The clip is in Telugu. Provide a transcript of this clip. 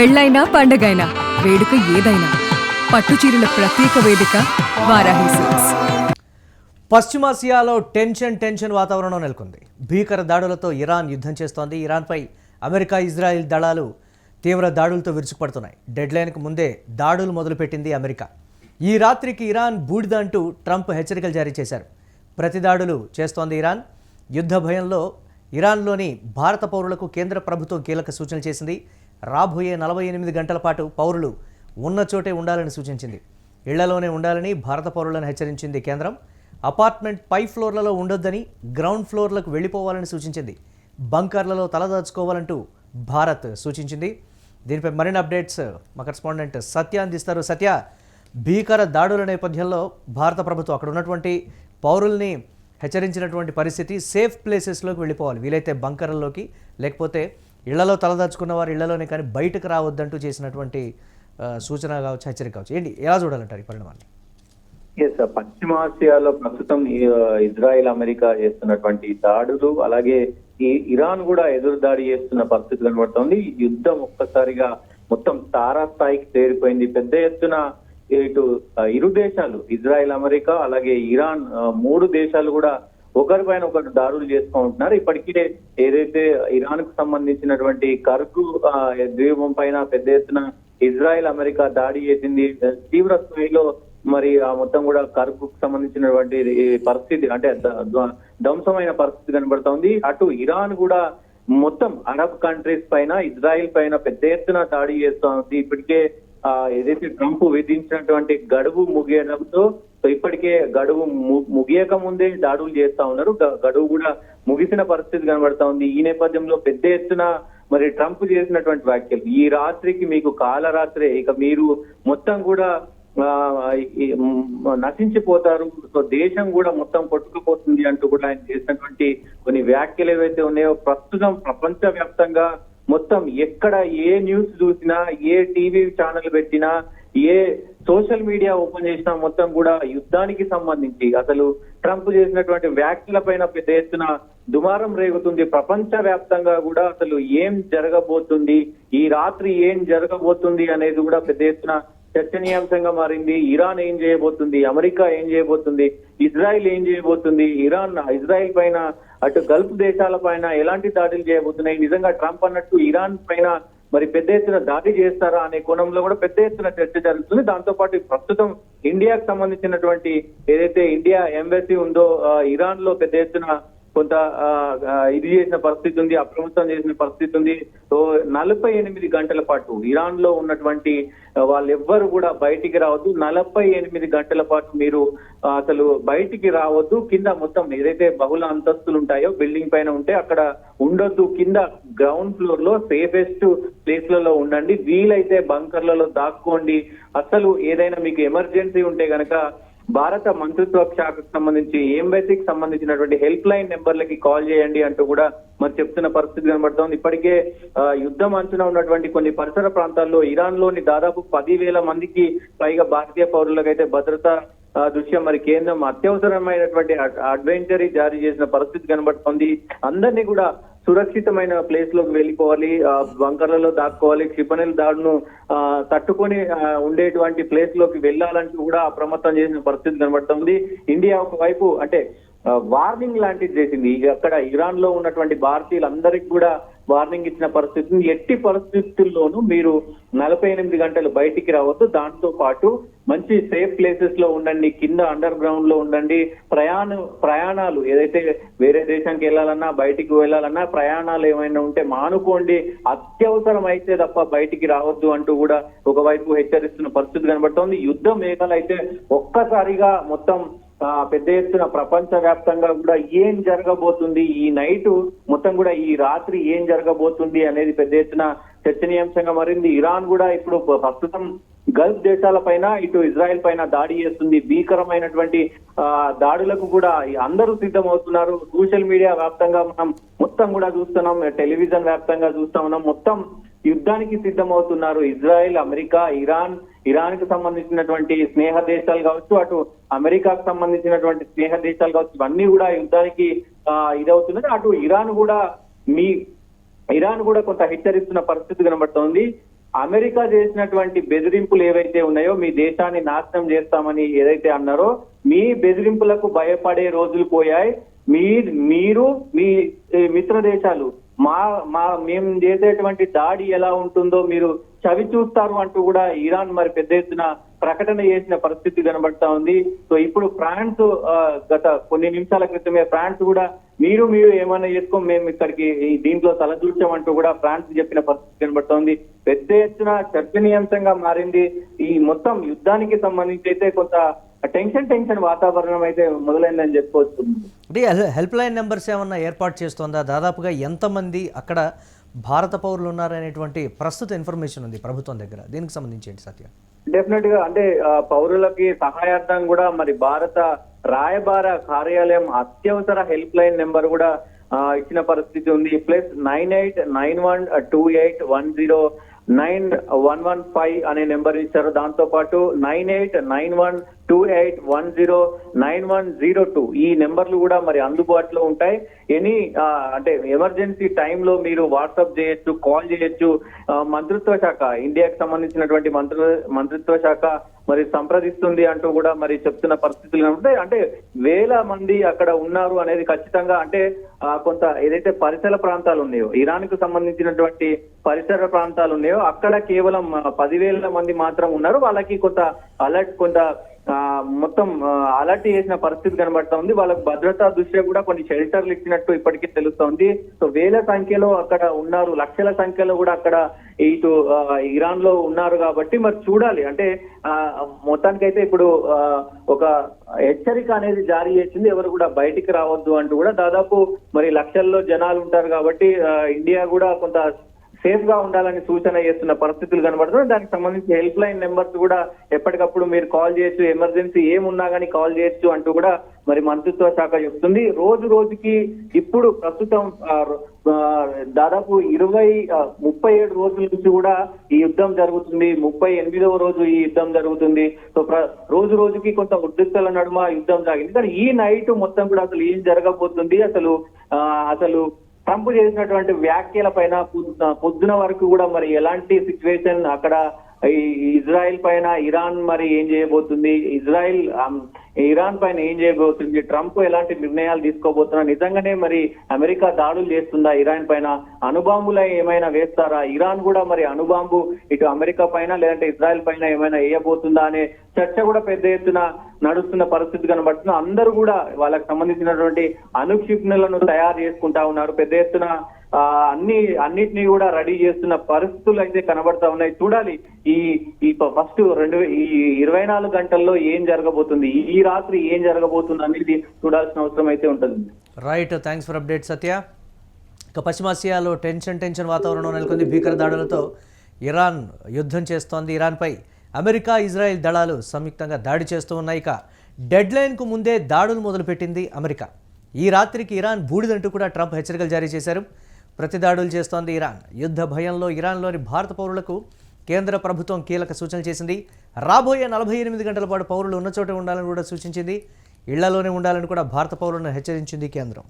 పెళ్ళైనా పండగైనా వేడుక ఏదైనా పట్టుచీరల ప్రత్యేక వేదిక వారాహి సిల్క్స్. పశ్చిమాసియాలో టెన్షన్ వాతావరణం నెలకొంది. భీకర దాడులతో ఇరాన్ యుద్ధం చేస్తోంది. ఇరాన్పై అమెరికా, ఇజ్రాయెల్ దళాలు తీవ్ర దాడులతో విరుచుకుపడుతున్నాయి. డెడ్లైన్కు ముందే దాడులు మొదలుపెట్టింది అమెరికా. ఈ రాత్రికి ఇరాన్ బూడిద అంటూ ట్రంప్ హెచ్చరికలు జారీ చేశారు. ప్రతి దాడులు చేస్తోంది ఇరాన్. యుద్ధ భయంలో ఇరాన్లోని భారత పౌరులకు కేంద్ర ప్రభుత్వం కీలక సూచనలు చేసింది. రాబోయే 48 గంటల పాటు పౌరులు ఉన్న చోటే ఉండాలని సూచించింది. ఇళ్లలోనే ఉండాలని భారత పౌరులను హెచ్చరించింది కేంద్రం. అపార్ట్మెంట్ పై ఫ్లోర్లలో ఉండొద్దని, గ్రౌండ్ ఫ్లోర్లకు వెళ్ళిపోవాలని సూచించింది. బంకర్లలో తలదాచుకోవాలంటూ భారత్ సూచించింది. దీనిపై మరిన్ని అప్డేట్స్ మా కరెస్పాండెంట్ సత్య అందిస్తారు. సత్య, భీకర దాడుల నేపథ్యంలో భారత ప్రభుత్వం అక్కడ ఉన్నటువంటి పౌరుల్ని హెచ్చరించినటువంటి పరిస్థితి. సేఫ్ ప్లేసెస్లోకి వెళ్ళిపోవాలి, వీలైతే బంకర్లలోకి, లేకపోతే ఇళ్లలో తలదాచుకున్న వారు ఇళ్లలోనే కానీ బయటకు రావద్దంటూ చేసినటువంటి సూచన కావచ్చు, హెచ్చరిక కావచ్చు. ఏంటి, ఎలా చూడాలంటారు ఈ పరిణామాన్ని? పశ్చిమాసియాలో ప్రస్తుతం ఇజ్రాయెల్, అమెరికా చేస్తున్నటువంటి దాడులు, అలాగే ఈ ఇరాన్ కూడా ఎదురు దాడి చేస్తున్న పరిస్థితి కనబడుతోంది. యుద్ధం ఒక్కసారిగా మొత్తం తారాస్థాయికి చేరిపోయింది. పెద్ద ఎత్తున ఇటు ఇరు దేశాలు, ఇజ్రాయెల్, అమెరికా, అలాగే ఇరాన్, 3 దేశాలు కూడా ఒకరిపైన ఒకరు దాడులు చేస్తూ ఉంటున్నారు. ఇప్పటికే ఏదైతే ఇరాన్ కు సంబంధించినటువంటి కర్గు ద్వీపం పైన పెద్ద ఎత్తున ఇజ్రాయెల్, అమెరికా దాడి చేసింది. తీవ్ర స్థాయిలో మరి ఆ మొత్తం కూడా కర్గుకు సంబంధించినటువంటి పరిస్థితి, అంటే ధ్వంసమైన పరిస్థితి కనబడుతోంది. అటు ఇరాన్ కూడా మొత్తం అరబ్ కంట్రీస్ పైన, ఇజ్రాయెల్ పైన పెద్ద ఎత్తున దాడి చేస్తూ ఉంది. ఇప్పటికే ఏదైతే ట్రంప్ విధించినటువంటి గడువు ముగియడంతో ఇప్పటికే గడువు ముగియక ముందే దాడులు చేస్తా ఉన్నారు. గడువు కూడా ముగిసిన పరిస్థితి కనబడతా ఉంది. ఈ నేపథ్యంలో పెద్ద ఎత్తున మరి ట్రంప్ చేసినటువంటి వ్యాఖ్యలు, ఈ రాత్రికి మీకు కాలరాత్రే, ఇక మీరు మొత్తం కూడా నశించిపోతారు, సో దేశం కూడా మొత్తం కొట్టుకుపోతుంది అంటూ కూడా ఆయన చేసినటువంటి కొన్ని వ్యాఖ్యలు ఏవైతే ఉన్నాయో ప్రస్తుతం ప్రపంచ వ్యాప్తంగా మొత్తం ఎక్కడ ఏ న్యూస్ చూసినా, ఏ టీవీ ఛానల్ పెట్టినా, ఏ సోషల్ మీడియా ఓపెన్ చేసినా మొత్తం కూడా యుద్ధానికి సంబంధించి అసలు ట్రంప్ చేసినటువంటి వ్యాఖ్యల పైన పెద్ద ఎత్తున దుమారం రేగుతుంది. ప్రపంచ వ్యాప్తంగా కూడా అసలు ఏం జరగబోతుంది, ఈ రాత్రి ఏం జరగబోతుంది అనేది కూడా పెద్ద ఎత్తున చర్చనీయాంశంగా మారింది. ఇరాన్ ఏం చేయబోతుంది, అమెరికా ఏం చేయబోతుంది, ఇజ్రాయెల్ ఏం చేయబోతుంది, ఇజ్రాయెల్ పైన, అటు గల్ఫ్ దేశాల పైన ఎలాంటి దాడులు చేయబోతున్నాయి, నిజంగా ట్రంప్ అన్నట్టు ఇరాన్ పైన మరి పెద్ద ఎత్తున దాడి చేస్తారా అనే కోణంలో కూడా పెద్ద ఎత్తున చర్చ జరుగుతుంది. దాంతో పాటు ప్రస్తుతం ఇండియాకు సంబంధించినటువంటి ఏదైతే ఇండియా ఎంబసీ ఉందో ఇరాన్ లో పెద్ద ఎత్తున కొంత ఇది చేసిన పరిస్థితి ఉంది, అప్రమత్తం చేసిన పరిస్థితి ఉంది. సో 48 గంటల పాటు ఇరాన్ లో ఉన్నటువంటి వాళ్ళెవ్వరు కూడా బయటికి రావద్దు. 48 గంటల పాటు మీరు అసలు బయటికి రావద్దు. కింద మొత్తం ఏదైతే బహుళ అంతస్తులు ఉంటాయో బిల్డింగ్ పైన ఉంటే అక్కడ ఉండొద్దు. కింద గ్రౌండ్ ఫ్లోర్ లో సేఫెస్ట్ ప్లేస్లలో ఉండండి. వీలైతే బంకర్లలో దాక్కోండి. అసలు ఏదైనా మీకు ఎమర్జెన్సీ ఉంటే గనక భారత మంత్రిత్వ శాఖకు సంబంధించి, ఎంబసీకి సంబంధించినటువంటి హెల్ప్ లైన్ నెంబర్లకి కాల్ చేయండి అంటూ కూడా మరి చెప్తున్న పరిస్థితి కనబడుతోంది. ఇప్పటికే యుద్ధం అంచున ఉన్నటువంటి కొన్ని పరిసర ప్రాంతాల్లో ఇరాన్ లోని దాదాపు 10,000 మందికి పైగా భారతీయ పౌరులకైతే భద్రత దృశ్యం మరి కేంద్రం అత్యవసరమైనటువంటి అడ్వెంచరీ జారీ చేసిన పరిస్థితి కనబడుతోంది. అందరినీ కూడా సురక్షితమైన ప్లేస్ లోకి వెళ్ళిపోవాలి, బంకర్లలో దాక్కోవాలి, క్షిపణుల దాడును తట్టుకొని ఉండేటువంటి ప్లేస్ లోకి వెళ్ళాలంటూ కూడా అప్రమత్తం చేసిన పరిస్థితి కనబడుతుంది. ఇండియా ఒకవైపు అంటే వార్నింగ్ లాంటిది చేసింది. అక్కడ ఇరాన్ లో ఉన్నటువంటి భారతీయులందరికీ కూడా వార్నింగ్ ఇచ్చిన పరిస్థితి, ఎట్టి పరిస్థితుల్లోనూ మీరు 48 గంటలు బయటికి రావద్దు. దాంతో పాటు మంచి సేఫ్ ప్లేసెస్ లో ఉండండి, కింద అండర్ గ్రౌండ్ లో ఉండండి. ప్రయాణాలు ఏదైతే వేరే దేశానికి వెళ్ళాలన్నా, బయటికి వెళ్ళాలన్నా ప్రయాణాలు ఏమైనా ఉంటే మానుకోండి, అత్యవసరం అయితే తప్ప బయటికి రావద్దు అంటూ కూడా ఒకవైపు హెచ్చరిస్తున్న పరిస్థితి కనబడుతోంది. యుద్ధ మేఘాలు అయితే ఒక్కసారిగా మొత్తం పెద్ద ఎత్తున ప్రపంచ వ్యాప్తంగా కూడా ఏం జరగబోతుంది, ఈ నైట్ మొత్తం కూడా ఈ రాత్రి ఏం జరగబోతుంది అనేది పెద్ద ఎత్తున చర్చనీయాంశంగా మారింది. ఇరాన్ కూడా ఇప్పుడు ప్రస్తుతం గల్ఫ్ దేశాల పైన, ఇటు ఇజ్రాయెల్ పైన దాడి చేస్తుంది. భీకరమైనటువంటి దాడులకు కూడా అందరూ సిద్ధమవుతున్నారు. సోషల్ మీడియా వ్యాప్తంగా మనం మొత్తం కూడా చూస్తున్నాం, టెలివిజన్ వ్యాప్తంగా చూస్తా ఉన్నాం. మొత్తం యుద్ధానికి సిద్ధమవుతున్నారు. ఇజ్రాయెల్, అమెరికా, ఇరాన్ కి సంబంధించినటువంటి స్నేహ దేశాలు కావచ్చు, అటు అమెరికాకు సంబంధించినటువంటి స్నేహ దేశాలు కావచ్చు, ఇవన్నీ కూడా యుద్ధానికి ఇదవుతున్నది. అటు ఇరాన్ కూడా కొంత హెచ్చరిస్తున్న పరిస్థితి కనబడుతోంది. అమెరికా చేసినటువంటి బెదిరింపులు ఏవైతే ఉన్నాయో మీ దేశాన్ని నాశనం చేస్తామని ఏదైతే అన్నారో మీ బెదిరింపులకు భయపడే రోజులు పోయాయి. మీరు మీ మిత్ర దేశాలు మేము చేసేటువంటి దాడి ఎలా ఉంటుందో మీరు చవి చూస్తారు అంటూ కూడా ఇరాన్ మరి పెద్ద ఎత్తున ప్రకటన చేసిన పరిస్థితి కనబడతా ఉంది. సో ఇప్పుడు ఫ్రాన్స్ గత కొన్ని నిమిషాల క్రితమే ఫ్రాన్స్ కూడా మీరు ఏమైనా చేసుకో మేము ఇక్కడికి దీంట్లో తలదూర్చామంటూ కూడా ఫ్రాన్స్ చెప్పిన పరిస్థితి కనబడుతోంది. పెద్ద ఎత్తున చర్చనీయాంశంగా మారింది. ఈ మొత్తం యుద్ధానికి సంబంధించి అయితే కొంత టెన్షన్ వాతావరణం అయితే మొదలైందని చెప్పుకోవచ్చు. అంటే హెల్ప్ లైన్ నెంబర్స్ ఏమన్నా ఏర్పాటు చేస్తోందా? దాదాపుగా ఎంతమంది అక్కడ భారత పౌరులు ఉన్నారనేటువంటి ప్రస్తుత ఇన్ఫర్మేషన్ ఉంది ప్రభుత్వం దగ్గర, దీనికి సంబంధించి ఏంటి సత్య? డెఫినెట్ గా అంటే పౌరులకి సహాయార్థం కూడా మరి భారత రాయబార కార్యాలయం అత్యవసర హెల్ప్ లైన్ నెంబర్ కూడా ఇచ్చిన పరిస్థితి ఉంది. +989128109115 అనే నెంబర్ ఇచ్చారు. దాంతో పాటు 989128109102 ఈ నెంబర్లు కూడా మరి అందుబాటులో ఉంటాయి. అంటే ఎమర్జెన్సీ టైంలో మీరు వాట్సాప్ చేయొచ్చు, కాల్ చేయొచ్చు. మంత్రిత్వ శాఖ, ఇండియాకి సంబంధించినటువంటి మంత్రిత్వ శాఖ మరి సంప్రదిస్తుంది అంటూ కూడా మరి చెప్తున్న పరిస్థితులు ఉంటాయి. అంటే వేల మంది అక్కడ ఉన్నారు అనేది ఖచ్చితంగా. అంటే కొంత ఏదైతే పరిసర ప్రాంతాలు ఉన్నాయో, ఇరాన్ కు సంబంధించినటువంటి పరిసర ప్రాంతాలు ఉన్నాయో అక్కడ కేవలం 10,000 మంది మాత్రం ఉన్నారు. వాళ్ళకి కొంత మొత్తం అలర్ట్ చేసిన పరిస్థితి కనబడతా ఉంది. వాళ్ళకి భద్రతా దృష్ట్యా కూడా కొన్ని షెల్టర్లు ఇచ్చినట్టు ఇప్పటికీ తెలుస్తోంది. సో వేల సంఖ్యలో అక్కడ ఉన్నారు, లక్షల సంఖ్యలో కూడా అక్కడ ఇటు ఇరాన్ లో ఉన్నారు. కాబట్టి మరి చూడాలి. అంటే మొత్తానికైతే ఇప్పుడు ఒక హెచ్చరిక అనేది జారీ చేసింది, ఎవరు కూడా బయటికి రావద్దు అంటూ కూడా. దాదాపు మరి లక్షల్లో జనాలు ఉంటారు కాబట్టి ఇండియా కూడా కొంత సేఫ్ గా ఉండాలని సూచన చేస్తున్న పరిస్థితులు కనబడుతున్నాయి. దానికి సంబంధించి హెల్ప్ లైన్ నెంబర్స్ కూడా ఎప్పటికప్పుడు మీరు కాల్ చేయొచ్చు, ఎమర్జెన్సీ ఏమున్నా కానీ కాల్ చేయొచ్చు అంటూ కూడా మరి మంత్రిత్వ శాఖ చెప్తుంది. రోజుకి ఇప్పుడు ప్రస్తుతం దాదాపు 37 రోజుల నుంచి కూడా ఈ యుద్ధం జరుగుతుంది. 38వ రోజు ఈ యుద్ధం జరుగుతుంది. సో రోజుకి కొంత ఉద్రిక్తల నడుమ యుద్ధం సాగింది. కానీ ఈ నైట్ మొత్తం కూడా అసలు ఏం జరగబోతుంది, అసలు ట్రంప్ చేసినటువంటి వ్యాఖ్యల పైన పొద్దున వరకు కూడా మరి ఎలాంటి సిచ్యువేషన్ అక్కడ ఇజ్రాయెల్ పైన ఇరాన్ మరి ఏం చేయబోతుంది, ఇరాన్ పైన ఏం చేయబోతుంది, ట్రంప్ ఎలాంటి నిర్ణయాలు తీసుకోబోతున్నా, నిజంగానే మరి అమెరికా దాడులు చేస్తుందా ఇరాన్ పైన, అణుబాంబులు ఏమైనా వేస్తారా, ఇరాన్ కూడా మరి అణుబాంబు ఇటు అమెరికా పైన లేదంటే ఇజ్రాయెల్ పైన ఏమైనా వేయబోతుందా అనే చర్చ కూడా పెద్ద ఎత్తున నడుస్తున్న పరిస్థితి కనబడుతుంది. అందరూ కూడా వాళ్ళకి సంబంధించినటువంటి అణుక్షిపణులను తయారు చేసుకుంటా ఉన్నారు. పెద్ద ఎత్తున అన్నిటినీ కూడా రెడీ చేస్తున్న పరిస్థితులు అయితే కనబడతా ఉన్నాయి. చూడాలి ఈ ఫస్ట్ 24 గంటల్లో ఏం జరగబోతుంది, ఈ రాత్రి ఏం జరగబోతుంది అనేది చూడాల్సిన అవసరం అయితే ఉంటుంది. రైట్, థ్యాంక్స్ ఫర్ అప్డేట్ సత్య. ఇక పశ్చిమాసియాలో టెన్షన్ వాతావరణం నెలకొంది. భీకర దాడులతో ఇరాన్ యుద్ధం చేస్తోంది. ఇరాన్పై అమెరికా, ఇజ్రాయెల్ దళాలు సంయుక్తంగా దాడి చేస్తూ ఉన్నాయి. ఇక డెడ్ లైన్కు ముందే దాడులు మొదలుపెట్టింది అమెరికా. ఈ రాత్రికి ఇరాన్ బూడిదంటూ కూడా ట్రంప్ హెచ్చరికలు జారీ చేశారు. ప్రతి దాడులు చేస్తోంది ఇరాన్. యుద్ధ భయంలో ఇరాన్లోని భారత పౌరులకు కేంద్ర ప్రభుత్వం కీలక సూచనలు చేసింది. రాబోయే 48 గంటల పాటు పౌరులు ఉన్న చోట ఉండాలని కూడా సూచించింది. ఇళ్లలోనే ఉండాలని కూడా భారత పౌరులను హెచ్చరించింది కేంద్రం.